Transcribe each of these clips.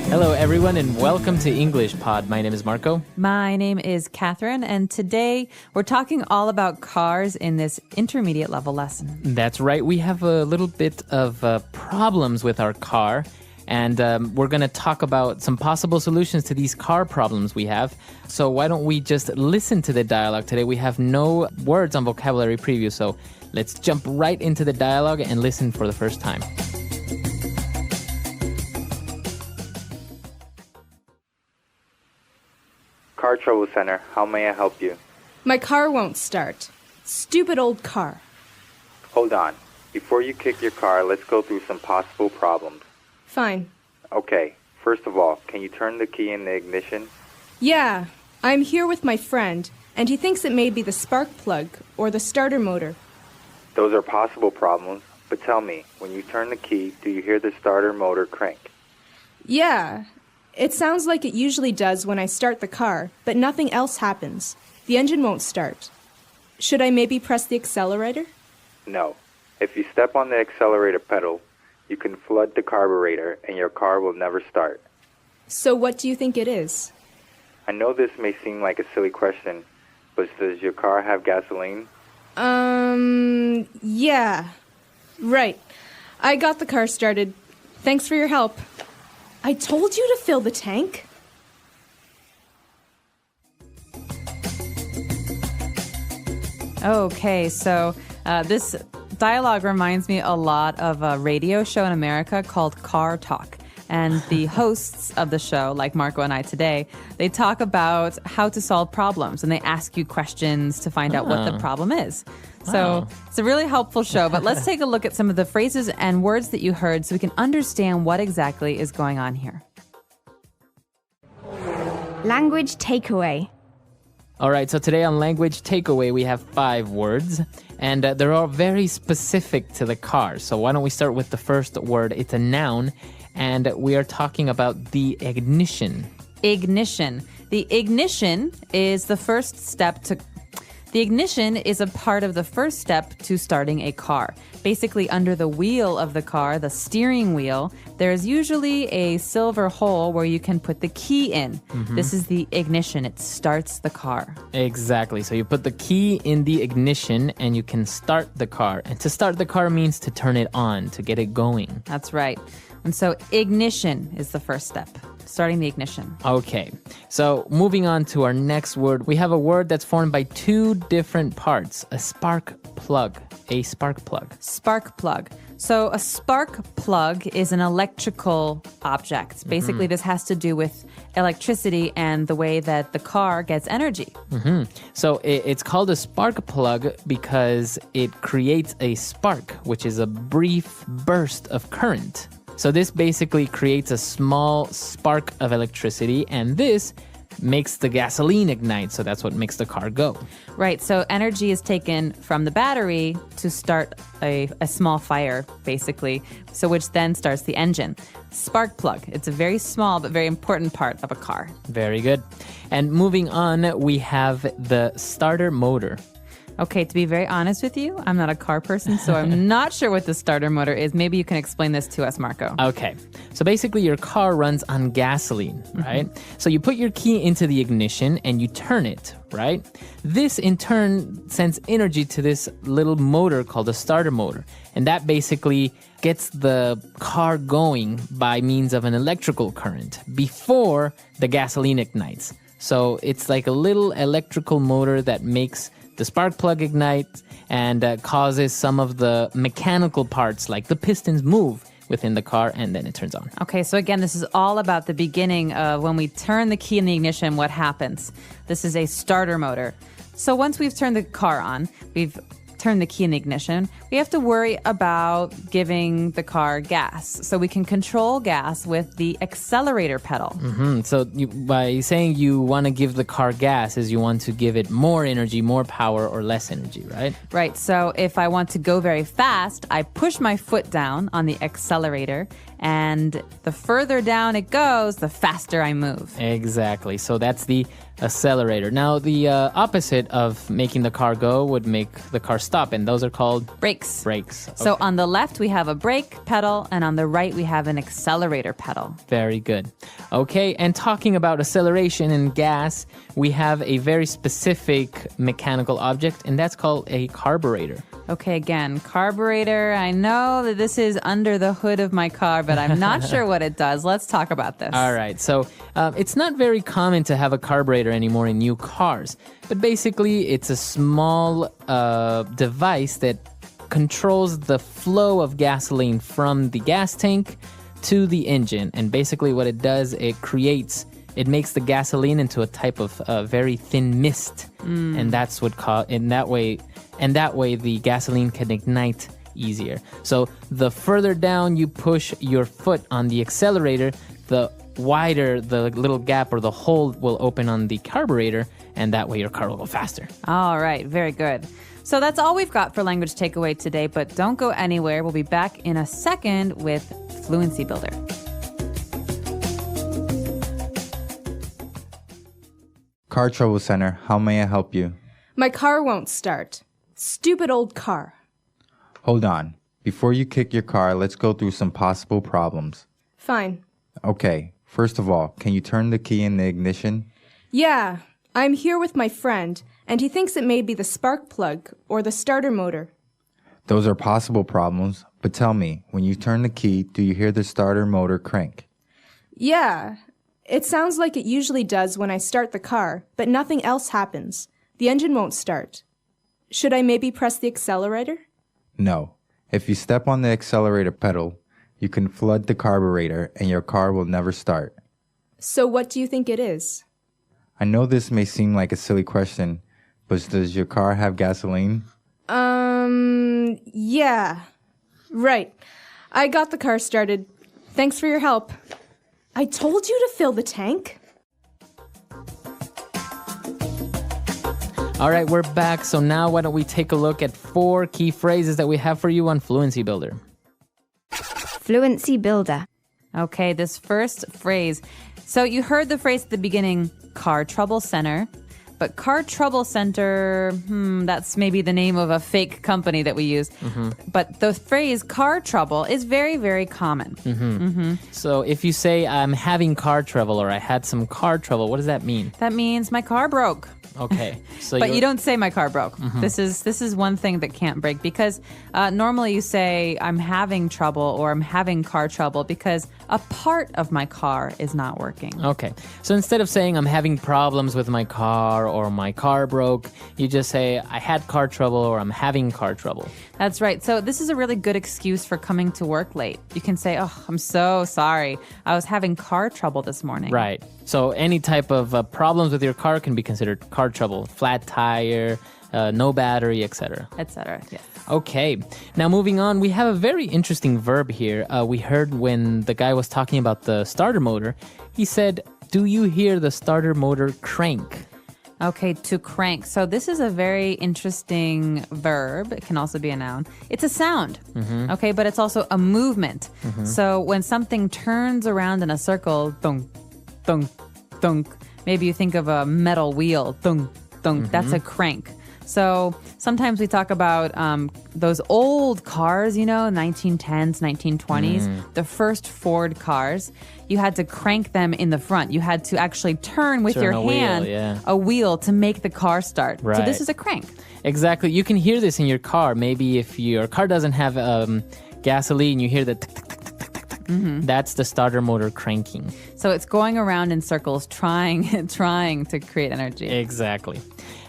Hello, everyone, and welcome to English Pod. My name is Marco. My name is Catherine, and today we're talking all about cars in this intermediate level lesson. That's right. We have a little bit of problems with our car, and we're going to talk about some possible solutions to these car problems we have. So why don't we just listen to the dialogue today? We have no words on vocabulary preview, so let's jump right into the dialogue and listen for the first time. Car Trouble Center, how may I help you? My car won't start. Stupid old car. Hold on. Before you kick your car, let's go through some possible problems. Fine. Okay, first of all, can you turn the key in the ignition? Yeah, I'm here with my friend, and he thinks it may be the spark plug or the starter motor. Those are possible problems, but tell me, when you turn the key, do you hear the starter motor crank? Yeah, it sounds like it usually does when I start the car, but nothing else happens. The engine won't start. Should I maybe press the accelerator? No. If you step on the accelerator pedal, you can flood the carburetor and your car will never start. So what do you think it is? I know this may seem like a silly question, but does your car have gasoline? Yeah. Right. I got the car started. Thanks for your help. I told you to fill the tank. Okay, so this dialogue reminds me a lot of a radio show in America called Car Talk. And the hosts of the show, like Marco and I today, they talk about how to solve problems, and they ask you questions to find out what the problem is. So it's a really helpful show, but let's take a look at some of the phrases and words that you heard so we can understand what exactly is going on here. Language takeaway. All right, so today on Language Takeaway, we have 5 words, and they're all very specific to the car. So why don't we start with the first word? It's a noun, and we are talking about the ignition. Ignition. The ignition is the first step to... The ignition is a part of the first step to starting a car. Basically, under the wheel of the car, the steering wheel, there's usually a silver hole where you can put the key in. This is the ignition. It starts the car. Exactly. So you put the key in the ignition and you can start the car. And to start the car means to turn it on, to get it going. That's right. And so ignition is the first step, starting the ignition. Okay. So moving on to our next word, we have a word that's formed by 2 different parts. A spark plug. A spark plug. Spark plug. So a spark plug is an electrical object. Basically, this has to do with electricity and the way that the car gets energy. So it's called a spark plug because it creates a spark, which is a brief burst of current. So this basically creates a small spark of electricity, and this makes the gasoline ignite. So that's what makes the car go. Right. So energy is taken from the battery to start a small fire, basically, so which then starts the engine. Spark plug. It's a very small but very important part of a car. Very good. And moving on, we have the starter motor. Okay, to be very honest with you, I'm not a car person, so I'm not sure what the starter motor is. Maybe you can explain this to us, Marco. Okay, so basically your car runs on gasoline, right? So you put your key into the ignition and you turn it, right? This in turn sends energy to this little motor called a starter motor. And that basically gets the car going by means of an electrical current before the gasoline ignites. So it's like a little electrical motor that makes the spark plug ignite and causes some of the mechanical parts like the pistons move within the car, and then it turns on. Okay, so again, this is all about the beginning of when we turn the key in the ignition, what happens. This is a starter motor. So once we've turned the car on, we've turn the key in the ignition, we have to worry about giving the car gas. So we can control gas with the accelerator pedal. So by saying you want to give the car gas is you want to give it more energy, more power, or less energy, right? Right. So if I want to go very fast, I push my foot down on the accelerator, and the further down it goes, the faster I move. Exactly. So that's the accelerator. Now, the opposite of making the car go would make the car stop, and those are called Brakes. brakes. So Okay. on the left, we have a brake pedal, and on the right, we have an accelerator pedal. Very good. Okay, and talking about acceleration and gas, we have a very specific mechanical object, and that's called a carburetor. Okay, again, carburetor. I know that this is under the hood of my car, but I'm not sure what it does. Let's talk about this. All right, so it's not very common to have a carburetor anymore in new cars, but basically it's a small device that controls the flow of gasoline from the gas tank to the engine. And basically what it does, it makes the gasoline into a type of very thin mist, and that's what that way the gasoline can ignite easier. So the further down you push your foot on the accelerator, the wider the little gap or the hole will open on the carburetor, and that way your car will go faster. All right, very good. So that's all we've got for language takeaway today, but don't go anywhere. We'll be back in a second with Fluency Builder. Car Trouble Center, how may I help you? My car won't start. Stupid old car. Hold on. Before you kick your car, let's go through some possible problems. Fine. Okay, first of all, can you turn the key in the ignition? Yeah, I'm here with my friend, and he thinks it may be the spark plug or the starter motor. Those are possible problems, but tell me, when you turn the key, do you hear the starter motor crank? Yeah, it sounds like it usually does when I start the car, but nothing else happens. The engine won't start. Should I maybe press the accelerator? No. If you step on the accelerator pedal, you can flood the carburetor and your car will never start. So what do you think it is? I know this may seem like a silly question, but does your car have gasoline? Yeah. Right. I got the car started. Thanks for your help. I told you to fill the tank. All right, we're back. So now why don't we take a look at 4 key phrases that we have for you on Fluency Builder. Fluency Builder. Okay, this first phrase. So you heard the phrase at the beginning, Car Trouble Center. But Car Trouble Center, that's maybe the name of a fake company that we use. But the phrase car trouble is very, very common. So if you say, I'm having car trouble or I had some car trouble, what does that mean? That means my car broke. Okay. So But you don't say my car broke. This is one thing that can't break because normally you say I'm having trouble or I'm having car trouble because a part of my car is not working. Okay. So instead of saying I'm having problems with my car or my car broke, you just say I had car trouble or I'm having car trouble. That's right. So this is a really good excuse for coming to work late. You can say, oh, I'm so sorry. I was having car trouble this morning. Right. So any type of problems with your car can be considered car trouble. Flat tire, no battery, etc. Etc. Yes. Okay. Now moving on, we have a very interesting verb here. We heard when the guy was talking about the starter motor, he said, do you hear the starter motor crank? Okay, to crank. So this is a very interesting verb. It can also be a noun. It's a sound, okay, but it's also a movement. So when something turns around in a circle, thunk, thunk, thunk, maybe you think of a metal wheel, thunk, thunk, that's a crank. So sometimes we talk about those old cars, 1910s, 1920s, the first Ford cars. You had to crank them in the front. You had to actually turn with your a wheel, hand yeah. a wheel to make the car start. So Right. this is a crank. Exactly. You can hear this in your car. Maybe if your car doesn't have gasoline, you hear the tick, tick, tick, tick, tick, tick, tick. That's the starter motor cranking. So it's going around in circles, trying to create energy. Exactly.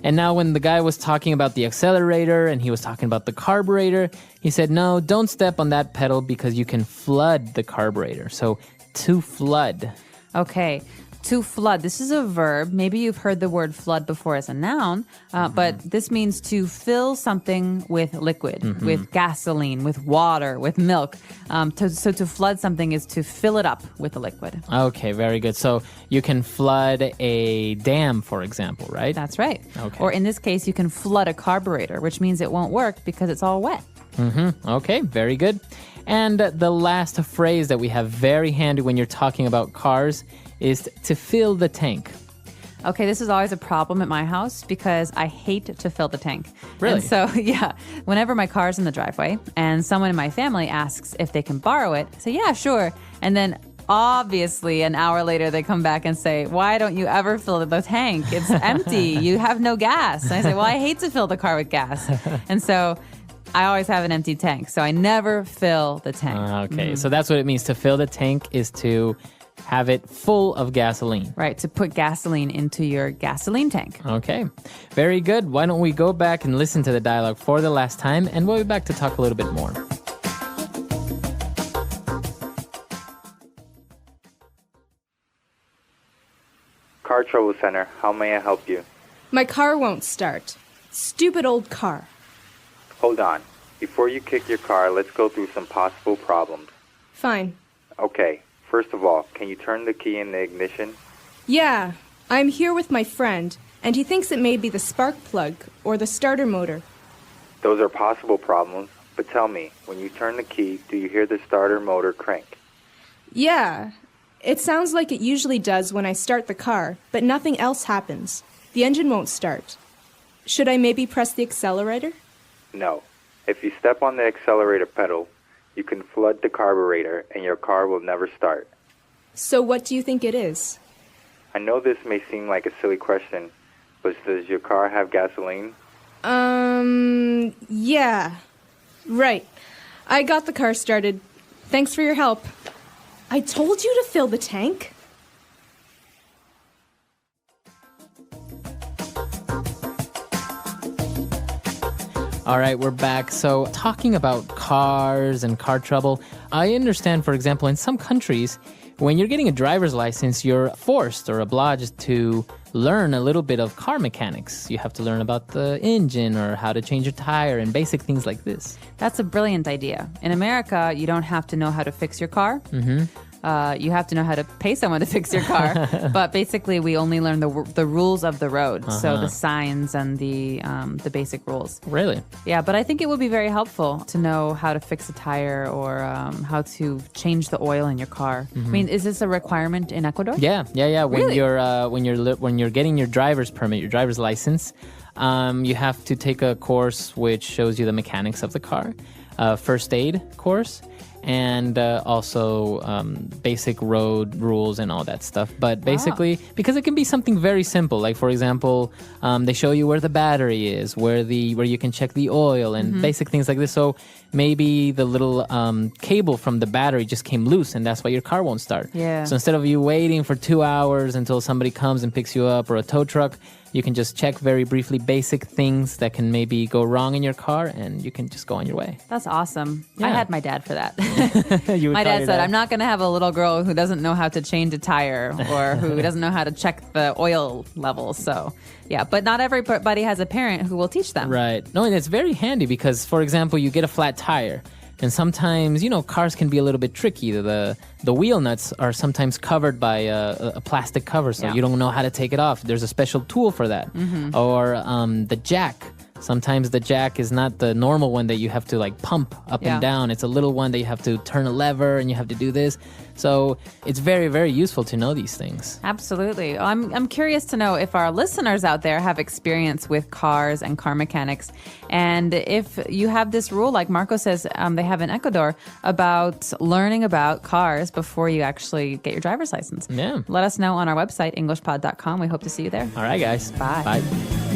And now when the guy was talking about the accelerator and he was talking about the carburetor, he said, no, don't step on that pedal because you can flood the carburetor. So to flood. Okay. To flood. This is a verb. Maybe you've heard the word flood before as a noun, but this means to fill something with liquid, with gasoline, with water, with milk. So to flood something is to fill it up with a liquid. Okay, very good. So you can flood a dam, for example, right? That's right. Okay. Or in this case, you can flood a carburetor, which means it won't work because it's all wet. Okay, very good. And the last phrase that we have very handy when you're talking about cars is to fill the tank. Okay, this is always a problem at my house because I hate to fill the tank. Really? And so, yeah, whenever my car's in the driveway and someone in my family asks if they can borrow it, I say, yeah, sure. And then obviously an hour later they come back and say, why don't you ever fill the tank? It's empty. You have no gas. And I say, well, I hate to fill the car with gas. And so I always have an empty tank. So I never fill the tank. Okay, so that's what it means. To fill the tank is to have it full of gasoline. Right, to put gasoline into your gasoline tank. Okay, very good. Why don't we go back and listen to the dialogue for the last time, and we'll be back to talk a little bit more. Car Trouble Center, how may I help you? My car won't start. Stupid old car. Hold on. Before you kick your car, let's go through some possible problems. Fine. Okay, first of all, can you turn the key in the ignition? Yeah, I'm here with my friend, and he thinks it may be the spark plug or the starter motor. Those are possible problems, but tell me, when you turn the key, do you hear the starter motor crank? Yeah, it sounds like it usually does when I start the car, but nothing else happens. The engine won't start. Should I maybe press the accelerator? No. If you step on the accelerator pedal, you can flood the carburetor and your car will never start. So what do you think it is? I know this may seem like a silly question, but does your car have gasoline? Yeah. Right. I got the car started. Thanks for your help. I told you to fill the tank. All right, we're back. So, talking about cars and car trouble, I understand, for example, in some countries, when you're getting a driver's license, you're forced or obliged to learn a little bit of car mechanics. You have to learn about the engine or how to change a tire and basic things like this. That's a brilliant idea. In America, you don't have to know how to fix your car. Mm-hmm. You have to know how to pay someone to fix your car. But basically, we only learn the rules of the road. So the signs and the basic rules. Really? Yeah, but I think it would be very helpful to know how to fix a tire or how to change the oil in your car. I mean, is this a requirement in Ecuador? Yeah. When Really? when you're getting your driver's permit, your driver's license, you have to take a course which shows you the mechanics of the car, first aid course, and also basic road rules and all that stuff. But basically, because it can be something very simple, like for example, they show you where the battery is, where you can check the oil and basic things like this. So maybe the little cable from the battery just came loose, and that's why your car won't start. Yeah. So instead of you waiting for 2 hours until somebody comes and picks you up or a tow truck, you can just check very briefly basic things that can maybe go wrong in your car, and you can just go on your way. That's awesome. I Yeah. had my dad for that. You would My call dad your said, I'm not going to have a little girl who doesn't know how to change a tire or who doesn't know how to check the oil levels. So, yeah, but not everybody has a parent who will teach them. Right. No, and it's very handy because, for example, you get a flat tire. And sometimes, cars can be a little bit tricky. The wheel nuts are sometimes covered by a plastic cover, so Yeah. you don't know how to take it off. There's a special tool for that. Or the jack. Sometimes the jack is not the normal one that you have to pump up Yeah. and down. It's a little one that you have to turn a lever and you have to do this. So it's very, very useful to know these things. Absolutely. I'm curious to know if our listeners out there have experience with cars and car mechanics. And if you have this rule, like Marco says they have in Ecuador, about learning about cars before you actually get your driver's license. Yeah. Let us know on our website, englishpod.com. We hope to see you there. All right, guys. Bye. Bye.